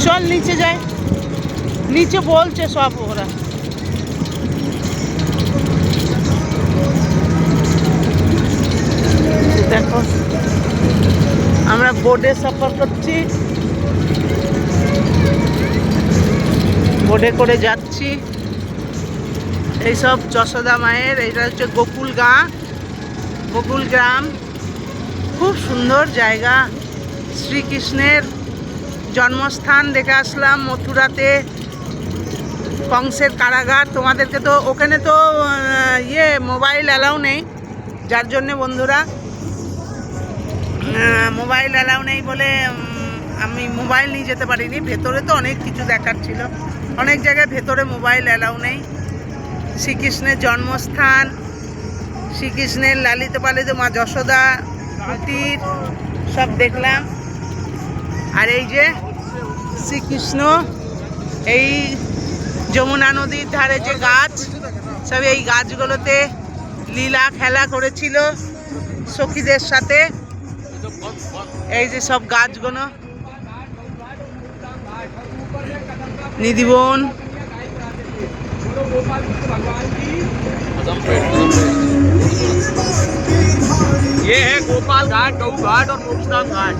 চল নিচে যাই, নিচে বলছে সব ওরা। দেখো আমরা বোটে সফর করছি, বোটে করে যাচ্ছি। এইসব যশোদা মায়ের, এটা হচ্ছে গোকুল গোকুল গ্রাম। খুব সুন্দর জায়গা, শ্রীকৃষ্ণের জন্মস্থান দেখে আসলাম মথুরাতে, কংসের কারাগার। তোমাদেরকে তো ওখানে তো মোবাইল অ্যালাউ নেই, যার জন্যে বন্ধুরা মোবাইল অ্যালাউ নেই বলে আমি মোবাইল নিয়ে যেতে পারিনি। ভেতরে তো অনেক কিছু দেখার ছিল, অনেক জায়গায় ভেতরে মোবাইল অ্যালাউ নেই। শ্রীকৃষ্ণের জন্মস্থান, শ্রীকৃষ্ণের লালিত পালিত মা যশোদা কুটির সব দেখলাম। আর এই যে শ্রীকৃষ্ণ এই যমুনা নদীর ধারে যে গাছ, সব এই গাছগুলোতে লীলা খেলা করেছিল সখীদের সাথে। এই যে সব গাছগুলো, নিধিবন। ये है गोपाल घाट, गऊ घाट और मोक्षधाम घाट।